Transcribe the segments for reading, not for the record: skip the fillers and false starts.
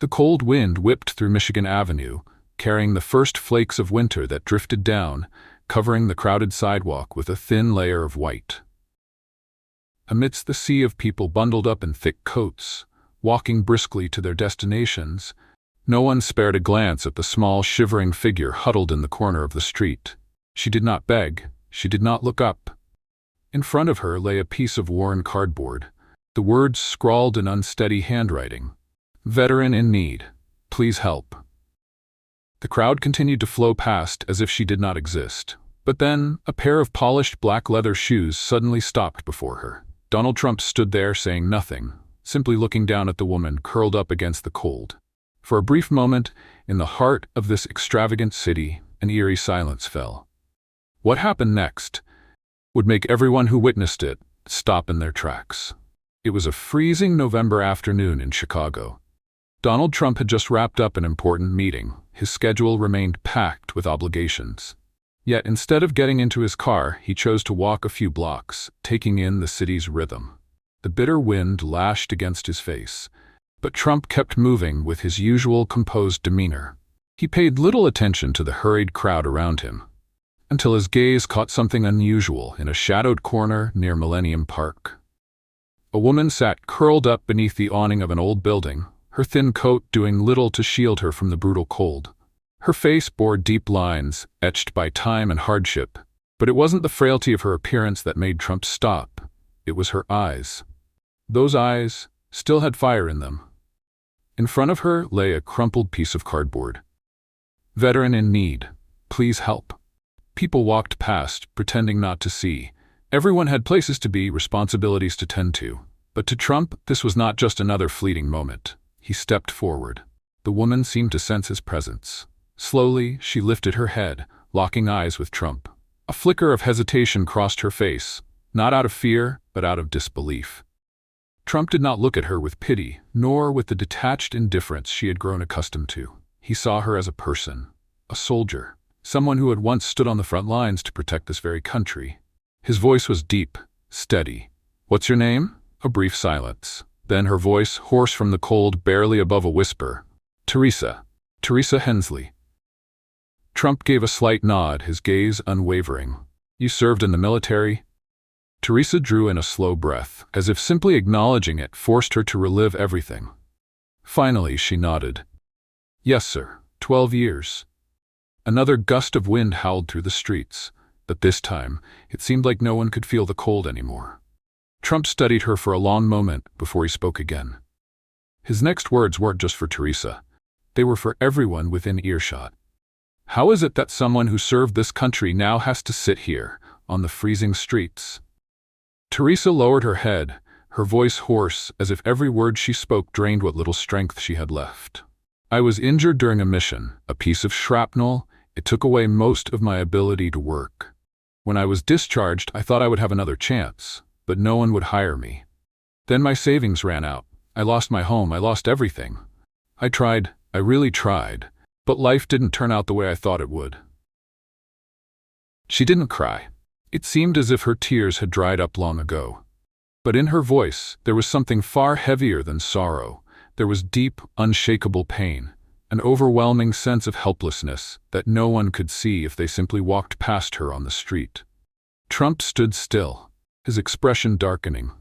The cold wind whipped through Michigan Avenue, carrying the first flakes of winter that drifted down, covering the crowded sidewalk with a thin layer of white. Amidst the sea of people bundled up in thick coats, walking briskly to their destinations, no one spared a glance at the small, shivering figure huddled in the corner of the street. She did not beg, she did not look up. In front of her lay a piece of worn cardboard, the words scrawled in unsteady handwriting. "Veteran in need. Please help." The crowd continued to flow past as if she did not exist. But then, a pair of polished black leather shoes suddenly stopped before her. Donald Trump stood there saying nothing, simply looking down at the woman curled up against the cold. For a brief moment, in the heart of this extravagant city, an eerie silence fell. What happened next would make everyone who witnessed it stop in their tracks. It was a freezing November afternoon in Chicago. Donald Trump had just wrapped up an important meeting. His schedule remained packed with obligations. Yet instead of getting into his car, he chose to walk a few blocks, taking in the city's rhythm. The bitter wind lashed against his face, but Trump kept moving with his usual composed demeanor. He paid little attention to the hurried crowd around him, until his gaze caught something unusual in a shadowed corner near Millennium Park. A woman sat curled up beneath the awning of an old building, her thin coat doing little to shield her from the brutal cold. Her face bore deep lines, etched by time and hardship, but it wasn't the frailty of her appearance that made Trump stop. It was her eyes. Those eyes still had fire in them. In front of her lay a crumpled piece of cardboard. "Veteran in need. Please help." People walked past, pretending not to see. Everyone had places to be, responsibilities to tend to. But to Trump, this was not just another fleeting moment. He stepped forward. The woman seemed to sense his presence. Slowly, she lifted her head, locking eyes with Trump. A flicker of hesitation crossed her face, not out of fear, but out of disbelief. Trump did not look at her with pity, nor with the detached indifference she had grown accustomed to. He saw her as a person, a soldier, someone who had once stood on the front lines to protect this very country. His voice was deep, steady. "What's your name?" A brief silence. Then her voice, hoarse from the cold, barely above a whisper. "Teresa. Teresa Hensley." Trump gave a slight nod, his gaze unwavering. "You served in the military?" Teresa drew in a slow breath, as if simply acknowledging it forced her to relive everything. Finally, she nodded. "Yes, sir. 12 years." Another gust of wind howled through the streets, but this time, it seemed like no one could feel the cold anymore. Trump studied her for a long moment before he spoke again. His next words weren't just for Teresa. They were for everyone within earshot. "How is it that someone who served this country now has to sit here, on the freezing streets?" Teresa lowered her head, her voice hoarse, as if every word she spoke drained what little strength she had left. "I was injured during a mission, a piece of shrapnel. It took away most of my ability to work. When I was discharged, I thought I would have another chance, but no one would hire me. Then my savings ran out. I lost my home, I lost everything. I tried, I really tried, but life didn't turn out the way I thought it would." She didn't cry. It seemed as if her tears had dried up long ago. But in her voice, there was something far heavier than sorrow. There was deep, unshakable pain, an overwhelming sense of helplessness that no one could see if they simply walked past her on the street. Trump stood still, his expression darkening.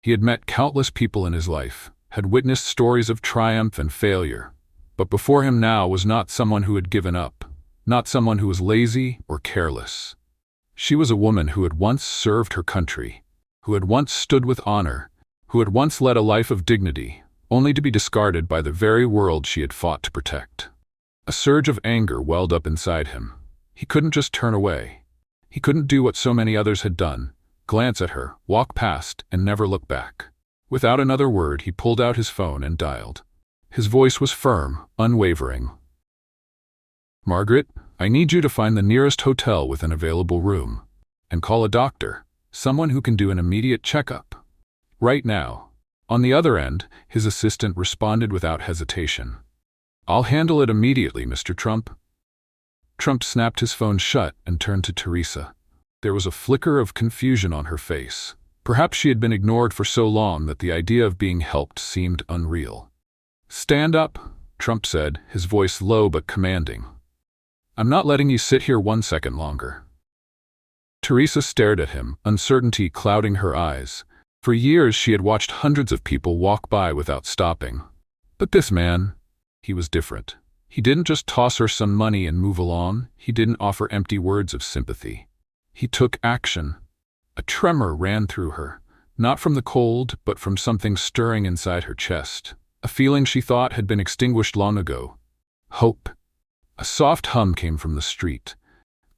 He had met countless people in his life, had witnessed stories of triumph and failure, but before him now was not someone who had given up, not someone who was lazy or careless. She was a woman who had once served her country, who had once stood with honor, who had once led a life of dignity, only to be discarded by the very world she had fought to protect. A surge of anger welled up inside him. He couldn't just turn away. He couldn't do what so many others had done, glance at her, walk past, and never look back. Without another word, he pulled out his phone and dialed. His voice was firm, unwavering. "Margaret, I need you to find the nearest hotel with an available room. And call a doctor, someone who can do an immediate checkup. Right now." On the other end, his assistant responded without hesitation. "I'll handle it immediately, Mr. Trump." Trump snapped his phone shut and turned to Teresa. There was a flicker of confusion on her face. Perhaps she had been ignored for so long that the idea of being helped seemed unreal. "Stand up," Trump said, his voice low but commanding. "I'm not letting you sit here 1 second longer." Teresa stared at him, uncertainty clouding her eyes. For years she had watched hundreds of people walk by without stopping. But this man, he was different. He didn't just toss her some money and move along. He didn't offer empty words of sympathy. He took action. A tremor ran through her, not from the cold, but from something stirring inside her chest. A feeling she thought had been extinguished long ago. Hope. A soft hum came from the street.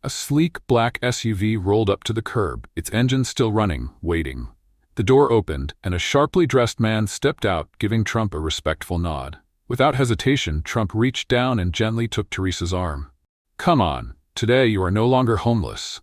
A sleek black SUV rolled up to the curb, its engine still running, waiting. The door opened, and a sharply dressed man stepped out, giving Trump a respectful nod. Without hesitation, Trump reached down and gently took Teresa's arm. "Come on, today you are no longer homeless."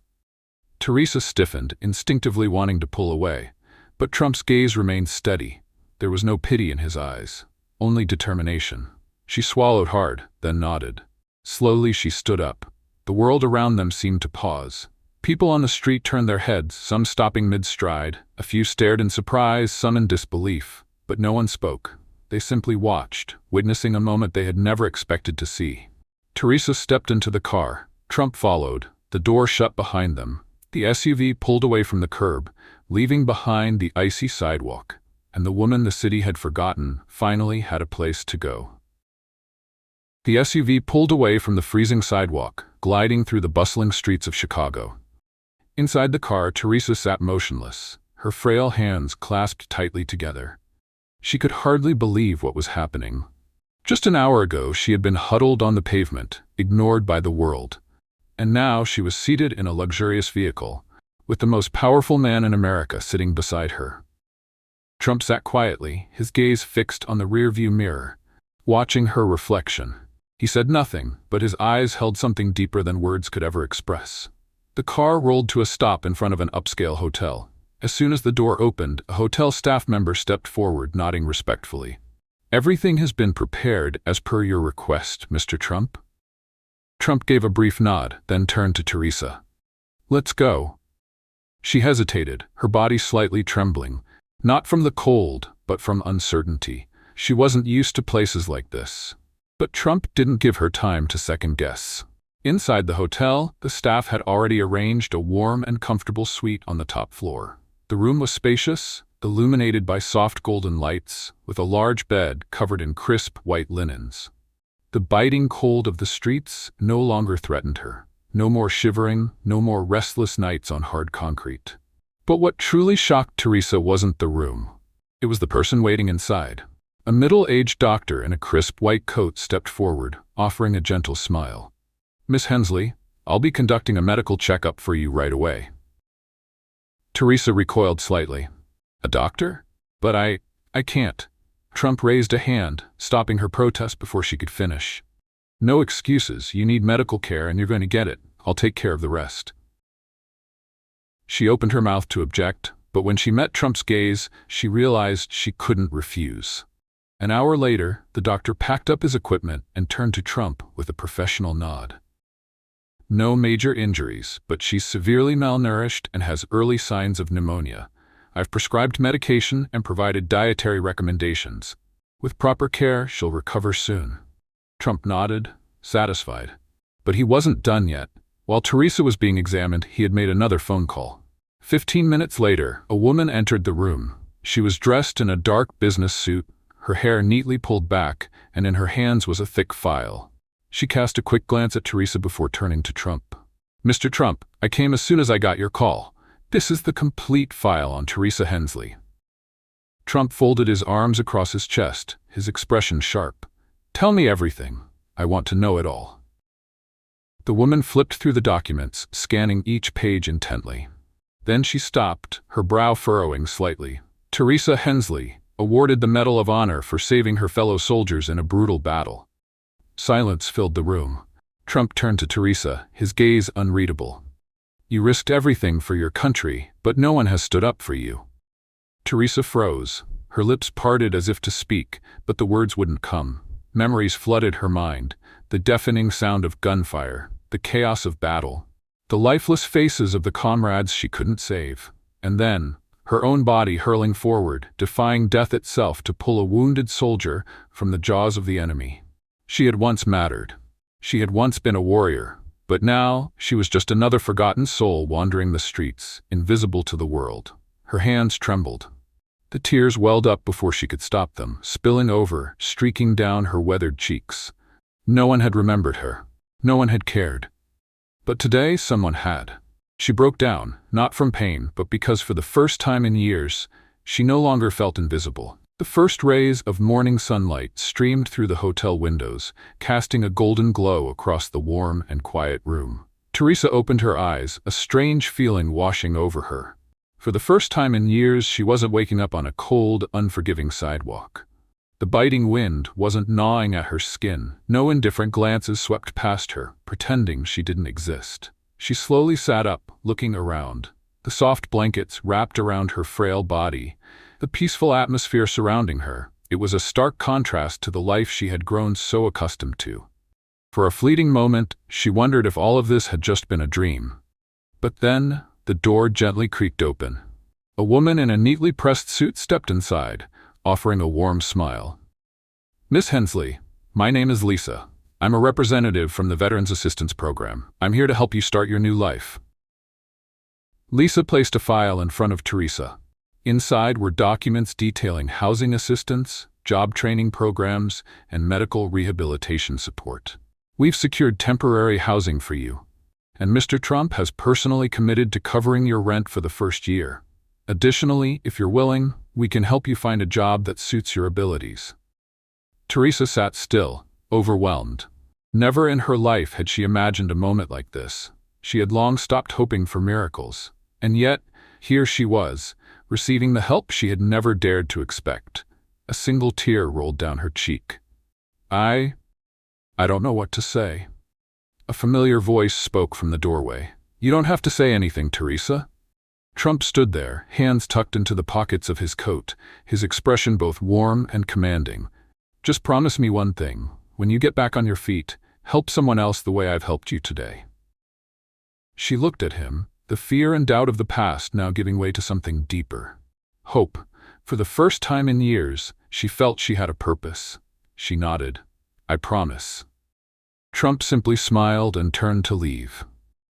Teresa stiffened, instinctively wanting to pull away. But Trump's gaze remained steady. There was no pity in his eyes, only determination. She swallowed hard, then nodded. Slowly she stood up. The world around them seemed to pause. People on the street turned their heads, some stopping mid-stride. A few stared in surprise, some in disbelief. But no one spoke. They simply watched, witnessing a moment they had never expected to see. Teresa stepped into the car. Trump followed. The door shut behind them. The SUV pulled away from the curb, leaving behind the icy sidewalk. And the woman the city had forgotten finally had a place to go. The SUV pulled away from the freezing sidewalk, gliding through the bustling streets of Chicago. Inside the car, Teresa sat motionless, her frail hands clasped tightly together. She could hardly believe what was happening. Just an hour ago, she had been huddled on the pavement, ignored by the world. And now she was seated in a luxurious vehicle, with the most powerful man in America sitting beside her. Trump sat quietly, his gaze fixed on the rearview mirror, watching her reflection. He said nothing, but his eyes held something deeper than words could ever express. The car rolled to a stop in front of an upscale hotel. As soon as the door opened, a hotel staff member stepped forward, nodding respectfully. "Everything has been prepared as per your request, Mr. Trump." Trump gave a brief nod, then turned to Teresa. "Let's go." She hesitated, her body slightly trembling, not from the cold, but from uncertainty. She wasn't used to places like this. But Trump didn't give her time to second-guess. Inside the hotel, the staff had already arranged a warm and comfortable suite on the top floor. The room was spacious, illuminated by soft golden lights, with a large bed covered in crisp white linens. The biting cold of the streets no longer threatened her. No more shivering, no more restless nights on hard concrete. But what truly shocked Teresa wasn't the room. It was the person waiting inside. A middle-aged doctor in a crisp white coat stepped forward, offering a gentle smile. "Miss Hensley, I'll be conducting a medical checkup for you right away." Teresa recoiled slightly. "A doctor? But I can't." Trump raised a hand, stopping her protest before she could finish. "No excuses. You need medical care and you're going to get it. I'll take care of the rest." She opened her mouth to object, but when she met Trump's gaze, she realized she couldn't refuse. An hour later, the doctor packed up his equipment and turned to Trump with a professional nod. "No major injuries, but she's severely malnourished and has early signs of pneumonia. I've prescribed medication and provided dietary recommendations. With proper care, she'll recover soon." Trump nodded, satisfied. But he wasn't done yet. While Teresa was being examined, he had made another phone call. 15 minutes later, a woman entered the room. She was dressed in a dark business suit, her hair neatly pulled back, and in her hands was a thick file. She cast a quick glance at Teresa before turning to Trump. "Mr. Trump, I came as soon as I got your call. This is the complete file on Teresa Hensley." Trump folded his arms across his chest, his expression sharp. "Tell me everything. I want to know it all." The woman flipped through the documents, scanning each page intently. Then she stopped, her brow furrowing slightly. "Teresa Hensley, awarded the Medal of Honor for saving her fellow soldiers in a brutal battle." Silence filled the room. Trump turned to Teresa, his gaze unreadable. "You risked everything for your country, but no one has stood up for you." Teresa froze. Her lips parted as if to speak, but the words wouldn't come. Memories flooded her mind, the deafening sound of gunfire, the chaos of battle, the lifeless faces of the comrades she couldn't save. And then, her own body hurling forward, defying death itself to pull a wounded soldier from the jaws of the enemy. She had once mattered. She had once been a warrior, but now she was just another forgotten soul wandering the streets, invisible to the world. Her hands trembled. The tears welled up before she could stop them, spilling over, streaking down her weathered cheeks. No one had remembered her. No one had cared. But today someone had. She broke down, not from pain, but because for the first time in years, she no longer felt invisible. The first rays of morning sunlight streamed through the hotel windows, casting a golden glow across the warm and quiet room. Teresa opened her eyes, a strange feeling washing over her. For the first time in years, she wasn't waking up on a cold, unforgiving sidewalk. The biting wind wasn't gnawing at her skin. No indifferent glances swept past her, pretending she didn't exist. She slowly sat up, looking around. The soft blankets wrapped around her frail body, the peaceful atmosphere surrounding her. It was a stark contrast to the life she had grown so accustomed to. For a fleeting moment, she wondered if all of this had just been a dream. But then, the door gently creaked open. A woman in a neatly pressed suit stepped inside, offering a warm smile. "Miss Hensley, my name is Lisa. I'm a representative from the Veterans Assistance Program. I'm here to help you start your new life." Lisa placed a file in front of Teresa. Inside were documents detailing housing assistance, job training programs, and medical rehabilitation support. "We've secured temporary housing for you, and Mr. Trump has personally committed to covering your rent for the first year. Additionally, if you're willing, we can help you find a job that suits your abilities." Teresa sat still, overwhelmed. Never in her life had she imagined a moment like this. She had long stopped hoping for miracles. And yet, here she was, receiving the help she had never dared to expect. A single tear rolled down her cheek. I don't know what to say." A familiar voice spoke from the doorway. "You don't have to say anything, Teresa." Trump stood there, hands tucked into the pockets of his coat, his expression both warm and commanding. "Just promise me one thing. When you get back on your feet, help someone else the way I've helped you today." She looked at him, the fear and doubt of the past now giving way to something deeper. Hope. For the first time in years, she felt she had a purpose. She nodded. "I promise." Trump simply smiled and turned to leave.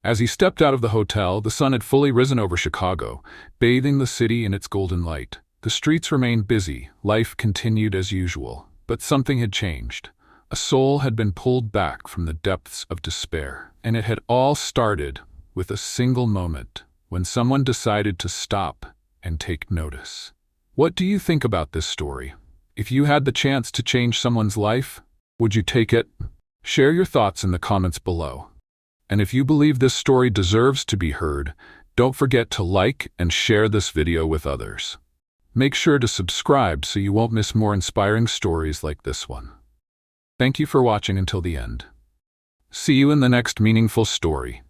As he stepped out of the hotel, the sun had fully risen over Chicago, bathing the city in its golden light. The streets remained busy, life continued as usual. But something had changed. A soul had been pulled back from the depths of despair, and it had all started with a single moment when someone decided to stop and take notice. What do you think about this story? If you had the chance to change someone's life, would you take it? Share your thoughts in the comments below. And if you believe this story deserves to be heard, don't forget to like and share this video with others. Make sure to subscribe so you won't miss more inspiring stories like this one. Thank you for watching until the end. See you in the next meaningful story.